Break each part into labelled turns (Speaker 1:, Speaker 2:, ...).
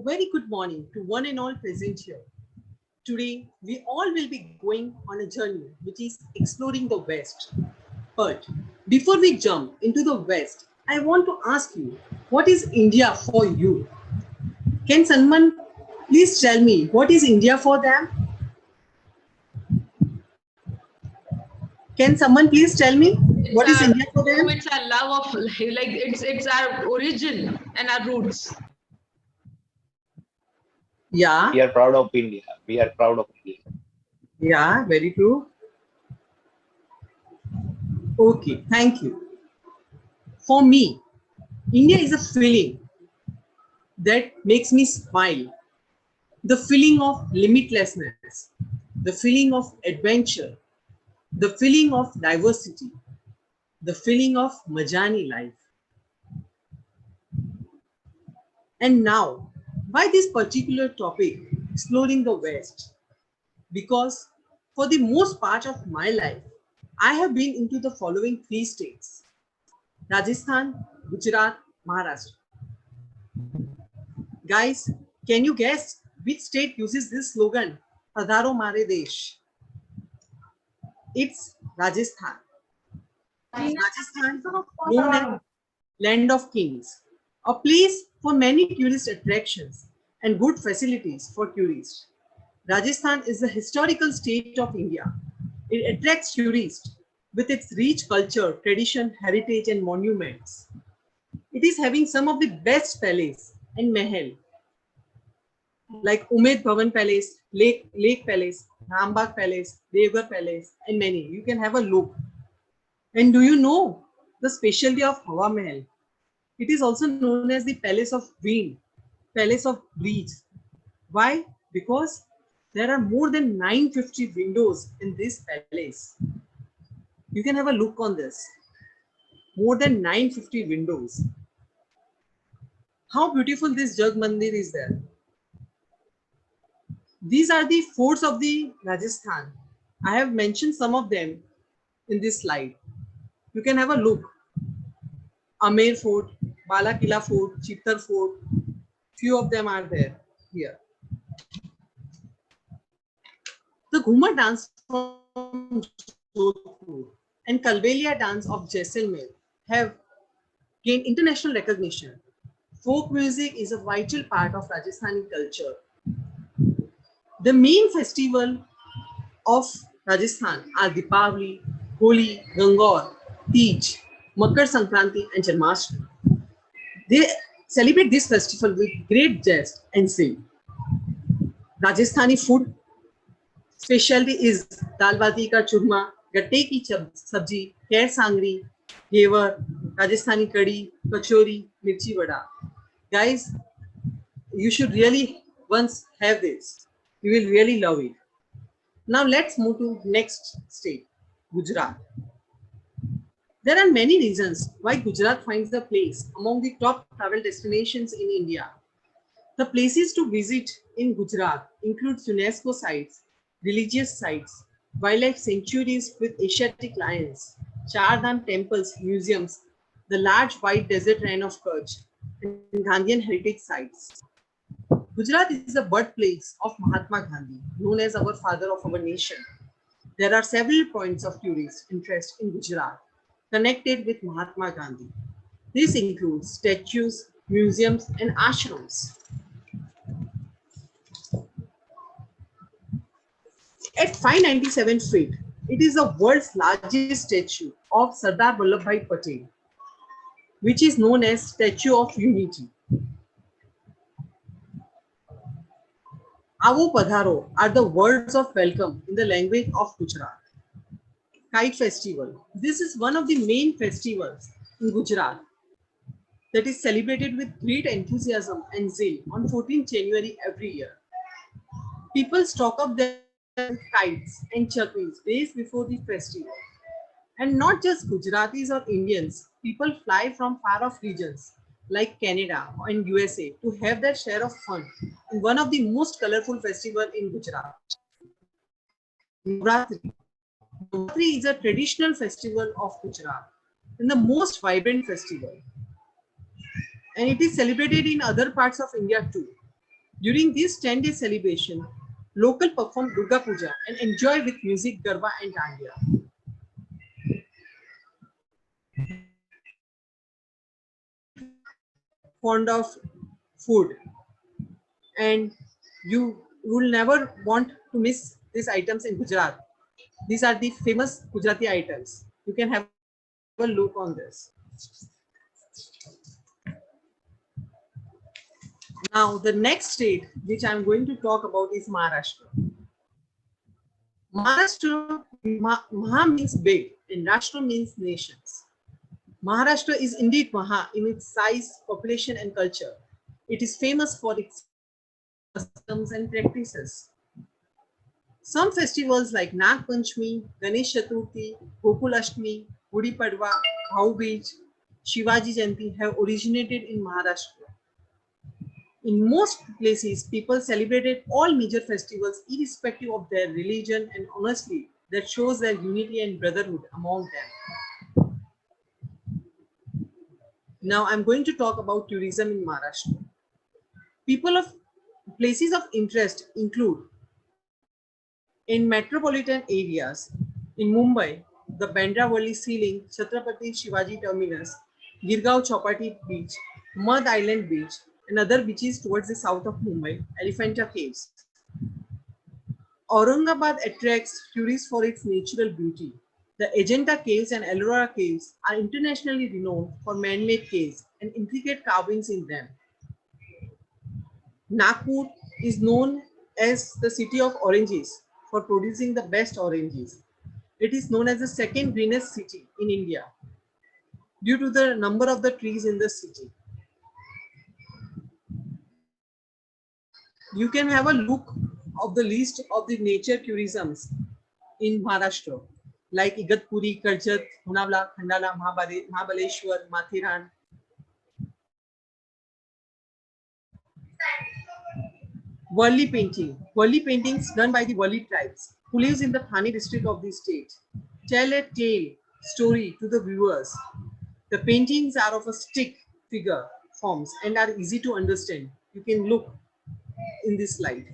Speaker 1: very good morning to one and all present here. Today, we all will be going on a journey which is exploring the West. But before we jump into the West, I want to ask you, what is India for you? Can someone please tell me what is India for them? Can someone please tell me
Speaker 2: It's
Speaker 1: what is
Speaker 2: our
Speaker 1: India for them?
Speaker 2: it's our love of life. Like it's our origin and our roots.
Speaker 1: Yeah,
Speaker 3: We are proud of India. We are proud of India.
Speaker 1: yeah, very true. Okay, thank you. For me, India is a feeling that makes me smile. The feeling of limitlessness, the feeling of adventure, the feeling of diversity, the feeling of Majani life. And now, why this particular topic, exploring the West? Because for the most part of my life, I have been into the following three states: Rajasthan, Gujarat, Maharashtra. Guys, can you guess which state uses this slogan? Padharo Mare Desh. It's Rajasthan. Rajasthan, known as Land of Kings, a place for many tourist attractions and good facilities for tourists. Rajasthan is the historical state of India. It attracts tourists with its rich culture, tradition, heritage, and monuments. It is having some of the best palace and mahal like Umed Bhavan Palace, Lake Palace, Rambagh Palace, Devgarh Palace, and many. You can have a look. And do you know the specialty of Hawa Mahal? It is also known as the Palace of Wind, Palace of Breeze. Why? Because there are more than 950 windows in this palace. You can have a look on this. More than 950 windows. How beautiful this Jag Mandir is there. These are the forts of the Rajasthan. I have mentioned some of them in this slide. You can have a look. Amer Fort, Bala Killa Fort, Chittar Fort. Few of them are there here. The Ghumar dance from Jodhpur and Kalbelia dance of Jaisalmer have gained international recognition. Folk music is a vital part of Rajasthani culture. The main festival of Rajasthan are Deepavali, Holi, Gangaur, Tej, Makar Sankranti, and Janmashtami. They celebrate this festival with great zest and zeal. Rajasthani food specialty is dal bati ka churma, gatte ki sabji, kher sangri, ghevar, Rajasthani curry, kachori, mirchi vada. Guys, you should really once have this. You will really love it. Now let's move to next state, Gujarat. There are many reasons why Gujarat finds a place among the top travel destinations in India. The places to visit in Gujarat include UNESCO sites, religious sites, wildlife sanctuaries with Asiatic lions, Char Dham temples, museums, the large white desert rain of Kutch, and Gandhian heritage sites. Gujarat is the birthplace of Mahatma Gandhi, known as our father of our nation. There are several points of tourist interest in Gujarat connected with Mahatma Gandhi. This includes statues, museums, and ashrams. At 597 feet, it is the world's largest statue of Sardar Vallabhbhai Patel, which is known as Statue of Unity. Avo Padharo are the words of welcome in the language of Gujarat. Kite Festival. This is one of the main festivals in Gujarat that is celebrated with great enthusiasm and zeal on 14th January every year. People stock up their kites and chakris days before the festival. And not just Gujaratis or Indians, people fly from far off regions like Canada and USA to have their share of fun in one of the most colorful festivals in Gujarat. Navratri. Navratri is a traditional festival of Gujarat and the most vibrant festival. And it is celebrated in other parts of India too. During this 10-day celebration, local perform Durga Puja and enjoy with music, garba and dandiya. Fond of food, and you will never want to miss these items in Gujarat. These are the famous Gujarati items. You can have a look on this. Now, the next state which I'm going to talk about is Maharashtra. Maharashtra, Maha means big and Rashtra means nations. Maharashtra is indeed Maha in its size, population, and culture. It is famous for its customs and practices. Some festivals like Nag Panchami, Ganesh Chaturthi, Gokulashtami, Gudi Padwa, Bhau Beej, Shivaji Jayanti have originated in Maharashtra. In most places, people celebrated all major festivals irrespective of their religion, and honestly, that shows their unity and brotherhood among them. Now, I'm going to talk about tourism in Maharashtra. People of places of interest include in metropolitan areas, in Mumbai, the Bandra Worli Ceiling, Chhatrapati Shivaji Terminus, Girgaon Chowpatty Beach, Mud Island Beach, and other beaches towards the south of Mumbai, Elephanta Caves. Aurangabad attracts tourists for its natural beauty. The Ajanta Caves and Ellora Caves are internationally renowned for man-made caves and intricate carvings in them. Nagpur is known as the city of oranges for producing the best oranges. It is known as the second greenest city in India due to the number of the trees in the city. You can have a look of the list of the nature tourisms in Maharashtra like Igatpuri, Karjat, Hunavla, Khandala, Mahabaleshwar, Mathiran. Worli painting. Worli paintings done by the Worli tribes who lives in the Thane district of the state tell a tale story to the viewers. The paintings are of a stick figure forms and are easy to understand. You can look in this slide.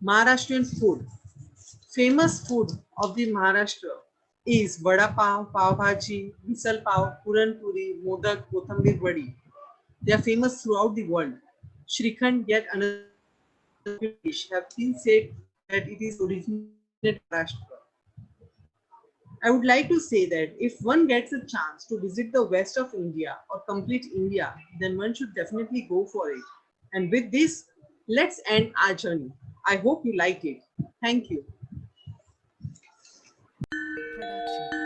Speaker 1: Maharashtrian food. Famous food of the Maharashtra is vada pav, pav bhaji, misal pav, puran puri, modak, kothambir vadi. They are famous throughout the world. Shrikhand, yet another dish, have been said that it is originated in Maharashtra. I would like to say that if one gets a chance to visit the west of India or complete India, then one should definitely go for it. And with this, let's end our journey. I hope you liked it. Thank you.
Speaker 4: Production.